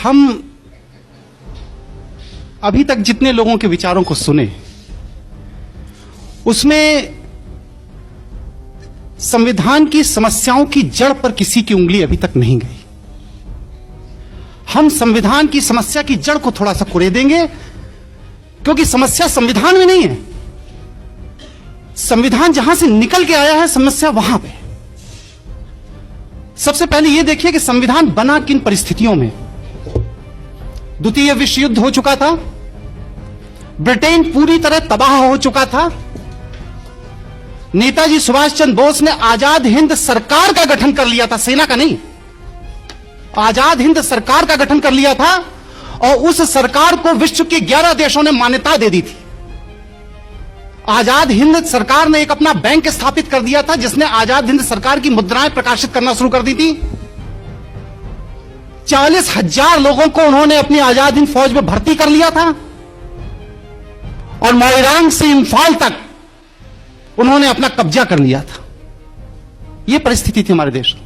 हम अभी तक जितने लोगों के विचारों को सुने उसमें संविधान की समस्याओं की जड़ पर किसी की उंगली अभी तक नहीं गई। हम संविधान की समस्या की जड़ को थोड़ा सा कुरेदेंगे, क्योंकि समस्या संविधान में नहीं है। संविधान जहां से निकल के आया है, समस्या वहां पे। सबसे पहले यह देखिए कि संविधान बना किन परिस्थितियों में। द्वितीय विश्व युद्ध हो चुका था, ब्रिटेन पूरी तरह तबाह हो चुका था। नेताजी सुभाष चंद्र बोस ने आजाद हिंद सरकार का गठन कर लिया था, सेना का नहीं, आजाद हिंद सरकार का गठन कर लिया था, और उस सरकार को विश्व के 11 देशों ने मान्यता दे दी थी। आजाद हिंद सरकार ने एक अपना बैंक स्थापित कर दिया था, जिसने आजाद हिंद सरकार की मुद्राएं प्रकाशित करना शुरू कर दी थी। 40,000 लोगों को उन्होंने अपनी आजाद हिंद फौज में भर्ती कर लिया था, और मोइरांग से इंफाल तक उन्होंने अपना कब्जा कर लिया था। यह परिस्थिति थी हमारे देश में।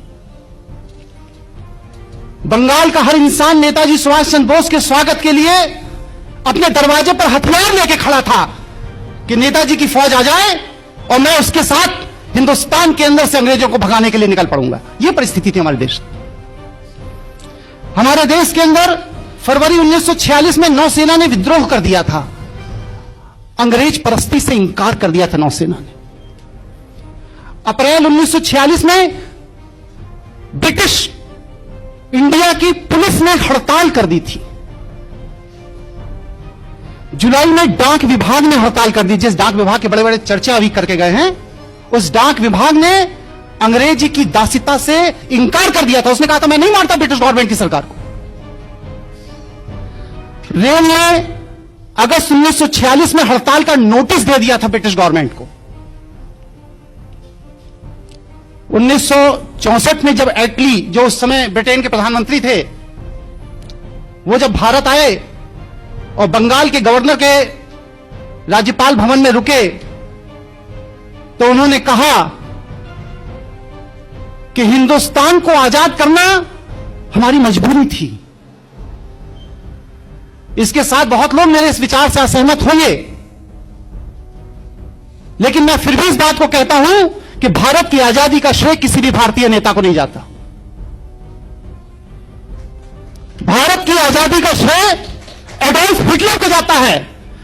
बंगाल का हर इंसान नेताजी सुभाष चंद्र बोस के स्वागत के लिए अपने दरवाजे पर हथियार लेके खड़ा था कि नेताजी की फौज आ जाए और मैं उसके साथ हिंदुस्तान के अंदर से अंग्रेजों को भगाने के लिए निकल पड़ूंगा। यह परिस्थिति थी हमारे देश। हमारे देश के अंदर फरवरी 1946 में नौसेना ने विद्रोह कर दिया था। अंग्रेज परस्ती से इंकार कर दिया था नौसेना ने। अप्रैल 1946 में ब्रिटिश इंडिया की पुलिस ने हड़ताल कर दी थी। जुलाई में डाक विभाग ने हड़ताल कर दी। जिस डाक विभाग के बड़े बड़े चर्चा अभी करके गए हैं, उस डाक विभाग ने अंग्रेजी की दासिता से इंकार कर दिया था। उसने कहा था मैं नहीं मानता ब्रिटिश गवर्नमेंट की सरकार को। रेल ने अगस्त 1946 में हड़ताल का नोटिस दे दिया था ब्रिटिश गवर्नमेंट को। 1964 में जब एटली, जो उस समय ब्रिटेन के प्रधानमंत्री थे, वो जब भारत आए और बंगाल के गवर्नर के राज्यपाल भवन में रुके, तो उन्होंने कहा कि हिंदुस्तान को आजाद करना हमारी मजबूरी थी। इसके साथ बहुत लोग मेरे इस विचार से असहमत होंगे, लेकिन मैं फिर भी इस बात को कहता हूं कि भारत की आजादी का श्रेय किसी भी भारतीय नेता को नहीं जाता। भारत की आजादी का श्रेय एडोल्फ हिटलर को जाता है।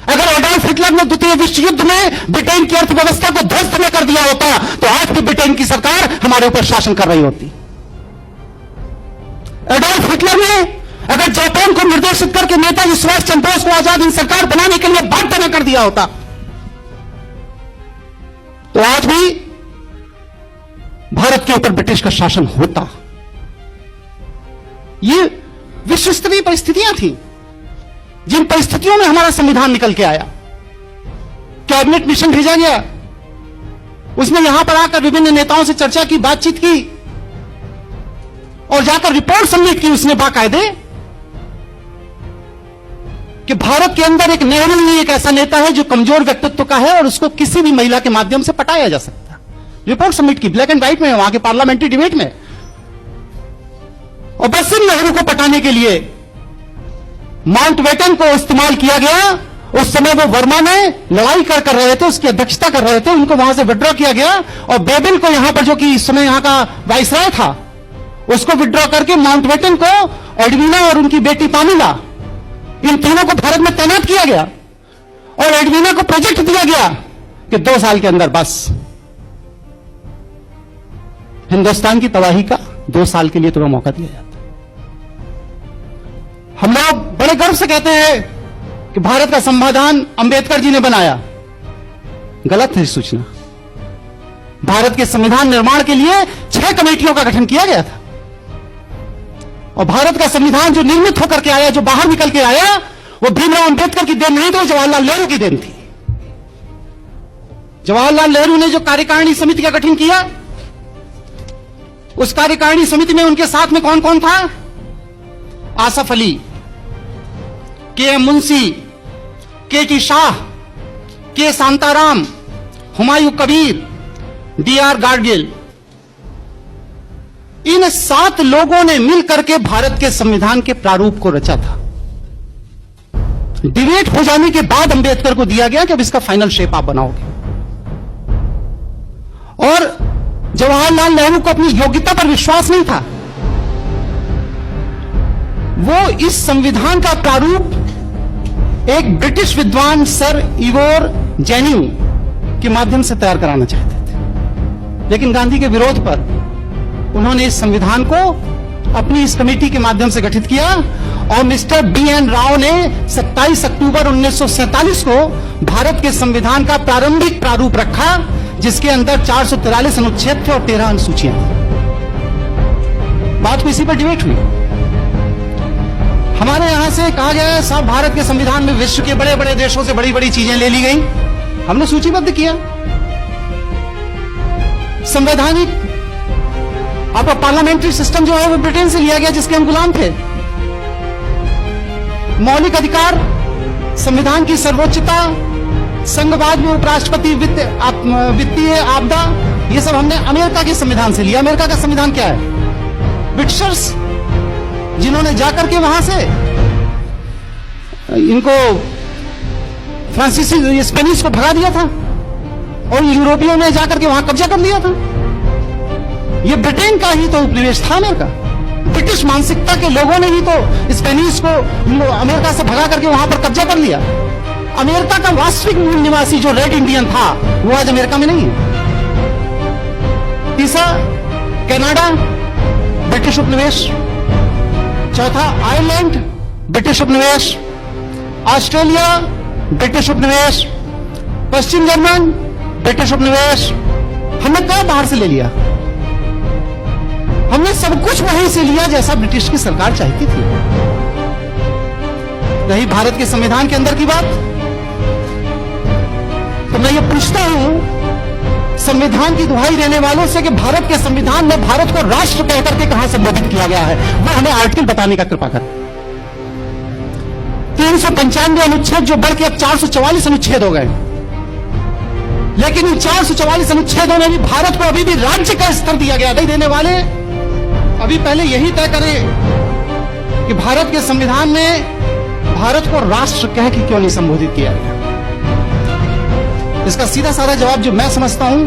अगर एडोल्फ हिटलर ने द्वितीय विश्व युद्ध में ब्रिटेन की अर्थव्यवस्था को ध्वस्त न कर दिया होता, तो आज भी ब्रिटेन की सरकार हमारे ऊपर शासन कर रही होती। एडोल्फ हिटलर ने अगर जापान को निर्देशित करके नेताजी सुभाष चंद्र बोस को आजाद हिंद सरकार बनाने के लिए बाध्य न कर दिया होता, तो आज भी भारत के ऊपर ब्रिटिश का शासन होता। ये विश्व स्तरीय परिस्थितियां थी, जिन परिस्थितियों में हमारा संविधान निकल के आया। कैबिनेट मिशन भेजा गया, उसने यहां पर आकर विभिन्न नेताओं से चर्चा की, बातचीत की, और जाकर रिपोर्ट सबमिट की उसने बाकायदे कि भारत के अंदर एक नेहरू ही एक ऐसा नेता है जो कमजोर व्यक्तित्व का है और उसको किसी भी महिला के माध्यम से पटाया जा सकता है। रिपोर्ट सबमिट की, ब्लैक एंड व्हाइट में, वहां के पार्लियामेंट्री डिबेट में। और बस नेहरू को पटाने के लिए माउंटबेटन को इस्तेमाल किया गया। उस समय वो वर्मा ने लड़ाई कर रहे थे, उसकी अध्यक्षता कर रहे थे, उनको वहां से विड्रॉ किया गया, और बेबिल को यहां पर, जो कि इस समय यहां का वाइसराय था, उसको विड्रॉ करके माउंटबेटन को, एडविना और उनकी बेटी पामिला, इन तीनों को भारत में तैनात किया गया। और एडविना को प्रोजेक्ट दिया गया कि 2 साल के अंदर बस हिंदुस्तान की तबाही का 2 साल के लिए तुम्हें मौका दिया जाता। हम लोग बड़े गर्व से कहते हैं कि भारत का संविधान अंबेडकर जी ने बनाया। गलत है सूचना। भारत के संविधान निर्माण के लिए 6 कमेटियों का गठन किया गया था, और भारत का संविधान जो निर्मित होकर के आया, जो बाहर निकल के आया, वो भीमराव अंबेडकर की देन नहीं थी, जवाहरलाल नेहरू की देन थी। जवाहरलाल नेहरू ने जो कार्यकारिणी समिति का गठन किया, उस कार्यकारिणी समिति में उनके साथ में कौन कौन था? आसफ अली, के एम मुंशी, के टी शाह, के शांताराम, हुमायूं कबीर, डी आर गाडगिल। इन 7 लोगों ने मिलकर के भारत के संविधान के प्रारूप को रचा था। डिबेट हो जाने के बाद अंबेडकर को दिया गया कि अब इसका फाइनल शेप आप बनाओगे। और जवाहरलाल नेहरू को अपनी योग्यता पर विश्वास नहीं था। वो इस संविधान का प्रारूप एक ब्रिटिश विद्वान सर इवोर जेनिंग के माध्यम से तैयार कराना चाहते थे, लेकिन गांधी के विरोध पर उन्होंने इस संविधान को अपनी इस कमेटी के माध्यम से गठित किया और मिस्टर B.N. राव ने 27 अक्टूबर 1947 को भारत के संविधान का प्रारंभिक प्रारूप रखा, जिसके अंदर 443 अनुच्छेद थे और 13 अनुसूचियां थी। बात को इसी पर डिबेट हुई। हमारे यहां से कहा गया साहब भारत के संविधान में विश्व के बड़े बड़े देशों से बड़ी बड़ी चीजें ले ली गई। हमने सूचीबद्ध किया। संवैधानिक आपका पार्लियामेंट्री सिस्टम जो है वो ब्रिटेन से लिया गया, जिसके हम गुलाम थे। मौलिक अधिकार, संविधान की सर्वोच्चता, संघवाद में उपराष्ट्रपति, वित्तीय आपदा, ये सब हमने अमेरिका के संविधान से लिया। अमेरिका का संविधान क्या है? ब्रिटिशर्स जिन्होंने जाकर के वहां से इनको फ्रांसीसी स्पेनिश को भगा दिया था और यूरोपियों ने जाकर के वहां कब्जा कर लिया था। ये ब्रिटेन का ही तो उपनिवेश था अमेरिका। ब्रिटिश मानसिकता के लोगों ने ही तो स्पेनिश को अमेरिका से भगा करके वहां पर कब्जा कर लिया। अमेरिका का वास्तविक मूल निवासी जो रेड इंडियन था वो आज अमेरिका में नहीं है। तीसरा, कनाडा ब्रिटिश उपनिवेश। चौथा, आयरलैंड ब्रिटिश उपनिवेश। ऑस्ट्रेलिया ब्रिटिश उपनिवेश। पश्चिम जर्मन ब्रिटिश उपनिवेश। हमने क्या बाहर से ले लिया? हमने सब कुछ वहीं से लिया जैसा ब्रिटिश की सरकार चाहती थी। रही भारत के संविधान के अंदर की बात, तो मैं ये पूछता हूं संविधान की दुहाई देने वालों से कि भारत के संविधान में भारत को राष्ट्र कहकर के कहां संबोधित किया गया है? वो हमें आर्टिकल बताने का कृपा कर। 395 अनुच्छेद जो बढ़ के अब 444 अनुच्छेद हो गए, लेकिन इन 444 अनुच्छेदों में भी भारत को अभी भी राज्य का स्तर दिया गया। नहीं देने वाले अभी पहले यही तय करें कि भारत के संविधान में भारत को राष्ट्र कह के क्यों नहीं संबोधित किया गया। इसका सीधा साधा जवाब जो मैं समझता हूं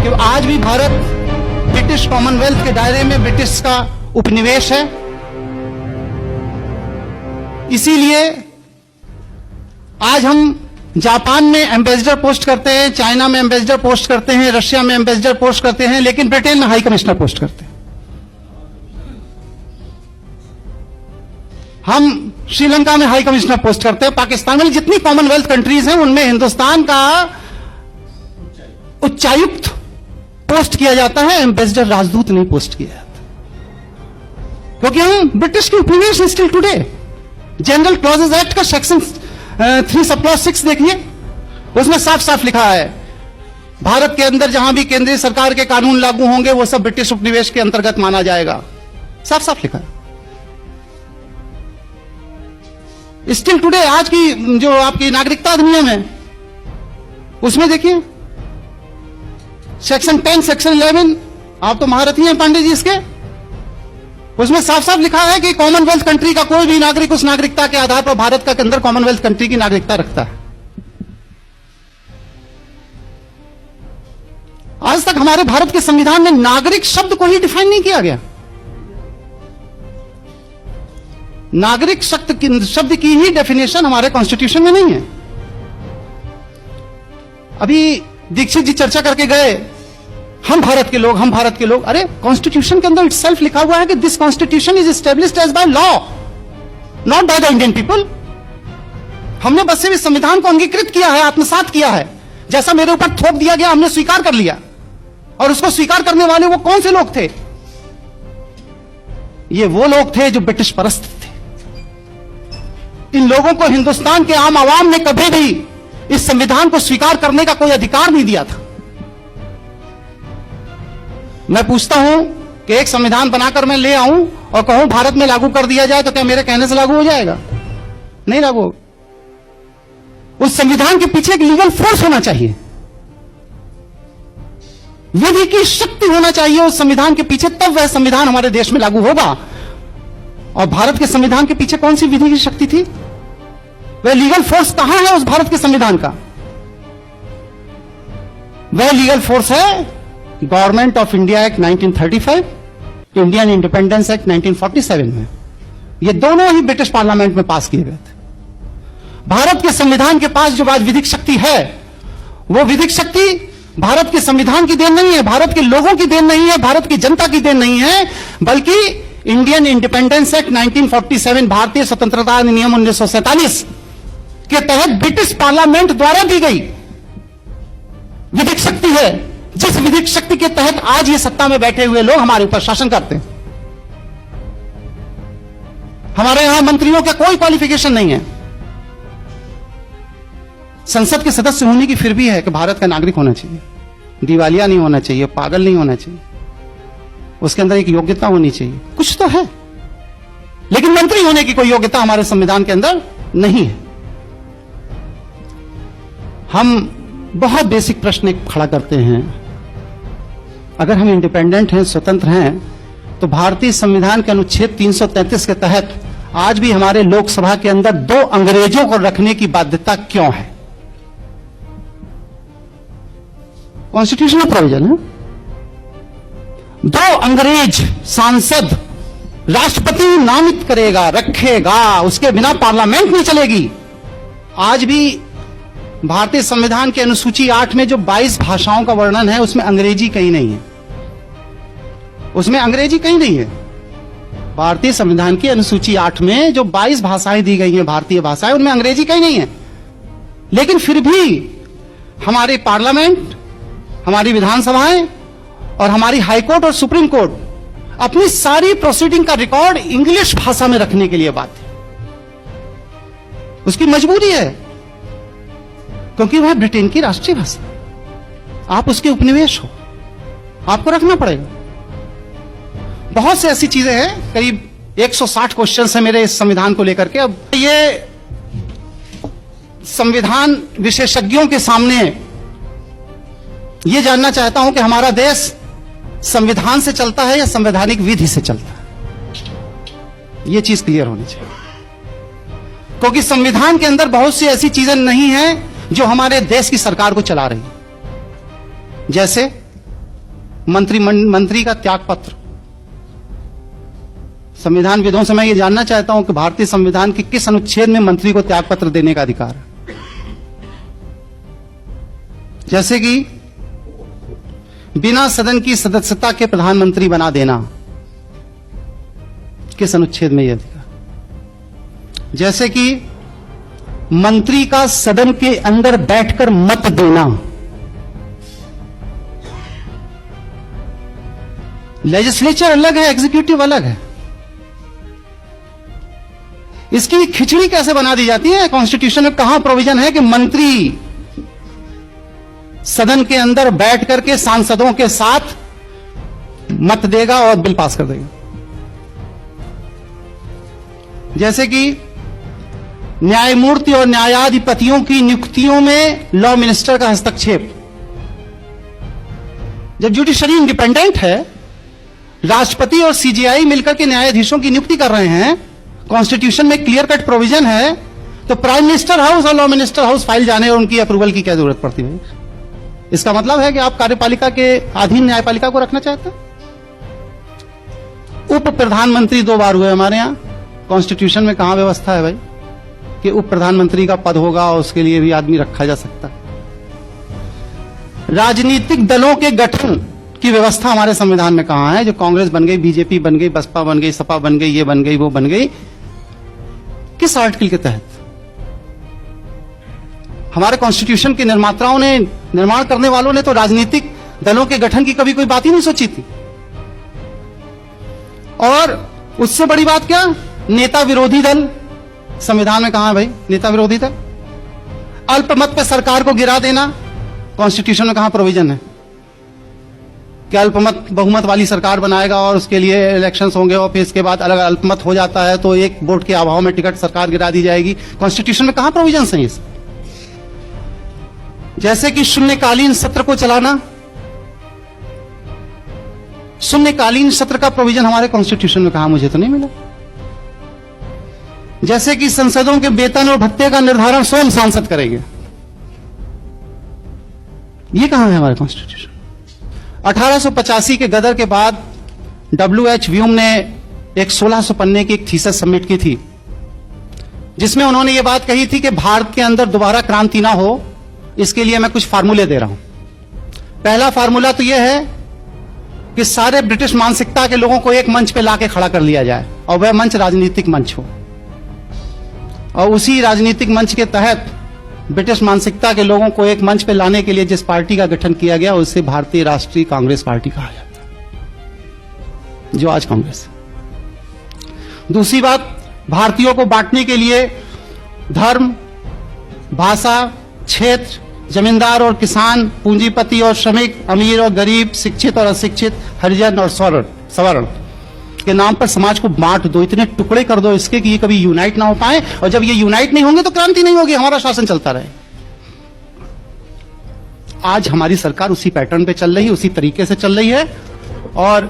कि आज भी भारत ब्रिटिश कॉमनवेल्थ के दायरे में ब्रिटिश का उपनिवेश है। इसीलिए आज हम जापान में एम्बेसडर पोस्ट करते हैं, चाइना में एम्बेसडर पोस्ट करते हैं, रशिया में एम्बेसडर पोस्ट करते हैं, लेकिन ब्रिटेन में हाई कमिश्नर पोस्ट करते हैं। हम श्रीलंका में हाई कमिश्नर पोस्ट करते हैं। पाकिस्तान में जितनी कॉमनवेल्थ कंट्रीज हैं उनमें हिंदुस्तान का उच्चायुक्त पोस्ट किया जाता है, एम्बेसडर राजदूत नहीं पोस्ट किया जाता, क्योंकि हम ब्रिटिश के उपनिवेश still today. General clauses act का सेक्शन 3(6) देखिए, उसमें साफ साफ लिखा है भारत के अंदर जहां भी केंद्रीय सरकार के कानून लागू होंगे वो सब ब्रिटिश उपनिवेश के अंतर्गत माना जाएगा। साफ साफ लिखा है। स्टिल टुडे आज की जो आपकी नागरिकता अधिनियम है उसमें देखिए सेक्शन 10, सेक्शन 11, आप तो महारथी हैं पांडे जी इसके, उसमें साफ साफ लिखा है कि कॉमनवेल्थ कंट्री का कोई भी नागरिक उस नागरिकता के आधार पर भारत का अंदर कॉमनवेल्थ कंट्री की नागरिकता रखता है। आज तक हमारे भारत के संविधान में नागरिक शब्द को ही डिफाइन नहीं किया गया। नागरिक शब्द की ही डेफिनेशन हमारे कॉन्स्टिट्यूशन में नहीं है। अभी दीक्षित जी चर्चा करके गए, हम भारत के लोग, हम भारत के लोग। अरे कॉन्स्टिट्यूशन के अंदर इटसेल्फ लिखा हुआ है कि this constitution is established as by law, not by the Indian people. हमने बस सिर्फ इस संविधान को अंगीकृत किया है, आत्मसात किया है। जैसा मेरे ऊपर थोप दिया गया हमने स्वीकार कर लिया। और उसको स्वीकार करने वाले वो कौन से लोग थे? ये वो लोग थे जो ब्रिटिश परस्त थे। इन लोगों को हिंदुस्तान के आम आवाम ने कभी भी इस संविधान को स्वीकार करने का कोई अधिकार नहीं दिया था। मैं पूछता हूं कि एक संविधान बनाकर मैं ले आऊं और कहूं भारत में लागू कर दिया जाए तो क्या मेरे कहने से लागू हो जाएगा? नहीं लागू होगा। उस संविधान के पीछे एक लीगल फोर्स होना चाहिए। विधि की शक्ति होना चाहिए उस संविधान के पीछे, तब वह संविधान हमारे देश में लागू होगा। और भारत के संविधान के पीछे कौन सी विधि की शक्ति थी? वह लीगल फोर्स कहां है उस भारत के संविधान का? वह लीगल फोर्स है government of India act 1935, Indian independence act 1947 में। ये दोनों ही ब्रिटिश पार्लियामेंट में पास किए गए थे। भारत के संविधान के पास जो आज विधिक शक्ति है, वो विधिक शक्ति भारत के संविधान की देन नहीं है, भारत के लोगों की देन नहीं है, भारत की जनता की देन नहीं है, बल्कि इंडियन इंडिपेंडेंस एक्ट 1947, भारतीय स्वतंत्रता अधिनियम 1947 के तहत ब्रिटिश पार्लियामेंट द्वारा दी गई विधिक शक्ति है, जिस विधिक शक्ति के तहत आज ये सत्ता में बैठे हुए लोग हमारे ऊपर शासन करते हैं। हमारे यहां मंत्रियों का कोई क्वालिफिकेशन नहीं है, संसद के सदस्य होने की फिर भी है कि भारत का नागरिक होना चाहिए, दिवालिया नहीं होना चाहिए, पागल नहीं होना चाहिए, उसके अंदर एक योग्यता होनी चाहिए, कुछ तो है। लेकिन मंत्री होने की कोई योग्यता हमारे संविधान के अंदर नहीं है। हम बहुत बेसिक प्रश्न एक खड़ा करते हैं, अगर हम इंडिपेंडेंट हैं, स्वतंत्र हैं, तो भारतीय संविधान के अनुच्छेद 333 के तहत आज भी हमारे लोकसभा के अंदर 2 अंग्रेजों को रखने की बाध्यता क्यों है? कॉन्स्टिट्यूशनल प्रोविजन है। 2 अंग्रेज सांसद राष्ट्रपति नामित करेगा, रखेगा, उसके बिना पार्लियामेंट नहीं चलेगी। आज भी भारतीय संविधान के अनुसूची 8 में जो 22 भाषाओं का वर्णन है, उसमें अंग्रेजी कहीं नहीं है, उसमें अंग्रेजी कहीं नहीं है। भारतीय संविधान की अनुसूची 8 में जो 22 भाषाएं दी गई हैं, भारतीय भाषाएं, उनमें अंग्रेजी कहीं नहीं है। लेकिन फिर भी हमारे पार्लियामेंट, हमारी विधानसभाएं और हमारी हाईकोर्ट और सुप्रीम कोर्ट अपनी सारी प्रोसीडिंग का रिकॉर्ड इंग्लिश भाषा में रखने के लिए बाध्य है। उसकी मजबूरी है, क्योंकि वह ब्रिटेन की राष्ट्रीय भाषा, आप उसके उपनिवेश हो, आपको रखना पड़ेगा। बहुत से ऐसी चीजें हैं, करीब 160 क्वेश्चन है मेरे इस संविधान को लेकर के। अब ये संविधान विशेषज्ञों के सामने ये जानना चाहता हूं कि हमारा देश संविधान से चलता है या संवैधानिक विधि से चलता है, ये चीज क्लियर होनी चाहिए। क्योंकि संविधान के अंदर बहुत सी ऐसी चीजें नहीं हैं जो हमारे देश की सरकार को चला रही है, जैसे मंत्री का त्याग पत्र। संविधान विदों से मैं ये जानना चाहता हूं कि भारतीय संविधान के किस अनुच्छेद में मंत्री को त्याग पत्र देने का अधिकार है? जैसे कि बिना सदन की सदस्यता के प्रधानमंत्री बना देना, किस अनुच्छेद में यह अधिकार? जैसे कि मंत्री का सदन के अंदर बैठकर मत देना। लेजिस्लेचर अलग है, एग्जीक्यूटिव अलग है। इसकी खिचड़ी कैसे बना दी जाती है? कॉन्स्टिट्यूशन में कहां प्रोविजन है कि मंत्री सदन के अंदर बैठ करके सांसदों के साथ मत देगा और बिल पास कर देगा? जैसे कि न्यायमूर्ति और न्यायाधिपतियों की नियुक्तियों में लॉ मिनिस्टर का हस्तक्षेप। जब जुडिशरी इंडिपेंडेंट है, राष्ट्रपति और सीजीआई मिलकर के न्यायाधीशों की नियुक्ति कर रहे हैं, कॉन्स्टिट्यूशन में क्लियर कट प्रोविजन है, तो प्राइम मिनिस्टर हाउस और लॉ मिनिस्टर हाउस फाइल जाने और उनकी अप्रूवल की क्या जरूरत पड़ती है? इसका मतलब है कि आप कार्यपालिका के अधीन न्यायपालिका को रखना चाहते हैं। उप प्रधानमंत्री 2 बार हुए हमारे यहां। कॉन्स्टिट्यूशन में कहां व्यवस्था है भाई कि उप प्रधानमंत्री का पद होगा और उसके लिए भी आदमी रखा जा सकता है? राजनीतिक दलों के गठन की व्यवस्था हमारे संविधान में कहां है? जो कांग्रेस बन गई, बीजेपी बन गई, बसपा बन गई, सपा बन गई, ये बन गई, वो बन गई, किस आर्टिकल के तहत? हमारे कॉन्स्टिट्यूशन के निर्माताओं ने, निर्माण करने वालों ने तो राजनीतिक दलों के गठन की कभी कोई बात ही नहीं सोची थी। और उससे बड़ी बात क्या, नेता विरोधी दल संविधान में कहां है भाई? नेता विरोधी दल, अल्पमत पे सरकार को गिरा देना, कॉन्स्टिट्यूशन में कहां प्रोविजन है कि अल्पमत बहुमत वाली सरकार बनाएगा और उसके लिए इलेक्शंस होंगे और फिर इसके बाद अलग अल्पमत हो जाता है तो एक वोट के अभाव में टिकट सरकार गिरा दी जाएगी? कॉन्स्टिट्यूशन में कहां प्रोविजन है इस? जैसे कि शून्यकालीन सत्र को चलाना, शून्यकालीन सत्र का प्रोविजन हमारे कॉन्स्टिट्यूशन में कहा, मुझे तो नहीं मिला। जैसे कि संसदों के वेतन और भत्ते का निर्धारण स्वयं सांसद करेंगे, ये कहां है हमारे कॉन्स्टिट्यूशन। 1885 के गदर के बाद W.H. व्यूम ने एक 1600 पन्ने की एक थीसिस सबमिट की थी, जिसमें उन्होंने ये बात कही थी कि भारत के अंदर दोबारा क्रांति ना हो, इसके लिए मैं कुछ फार्मूले दे रहा हूं। पहला फार्मूला तो यह है कि सारे ब्रिटिश मानसिकता के लोगों को एक मंच पे लाके खड़ा कर लिया जाए, और वह मंच राजनीतिक मंच हो, और उसी राजनीतिक मंच के तहत ब्रिटिश मानसिकता के लोगों को एक मंच पे लाने के लिए जिस पार्टी का गठन किया गया उसे भारतीय राष्ट्रीय कांग्रेस पार्टी कहा जाता है, जो आज कांग्रेस है। दूसरी बात, भारतीयों को बांटने के लिए धर्म, भाषा, क्षेत्र, जमींदार और किसान, पूंजीपति और श्रमिक, अमीर और गरीब, शिक्षित और अशिक्षित, हरिजन और सवर्ण के नाम पर समाज को बांट दो, इतने टुकड़े कर दो इसके कि ये कभी यूनाइट ना हो पाए, और जब ये यूनाइट नहीं होंगे तो क्रांति नहीं होगी, हमारा शासन चलता रहे। आज हमारी सरकार उसी पैटर्न पे चल रही है, उसी तरीके से चल रही है। और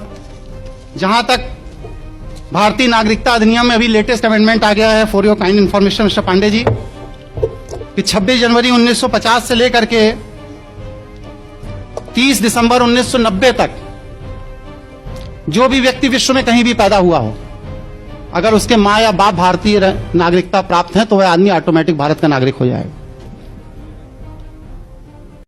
जहां तक भारतीय नागरिकता अधिनियम में अभी लेटेस्ट अमेंडमेंट आ गया है, for your kind information mister Pandey ji, कि 26 जनवरी 1950 से लेकर के 30 दिसंबर 1990 तक जो भी व्यक्ति विश्व में कहीं भी पैदा हुआ हो, अगर उसके मां या बाप भारतीय नागरिकता प्राप्त है तो वह आदमी ऑटोमेटिक भारत का नागरिक हो जाएगा।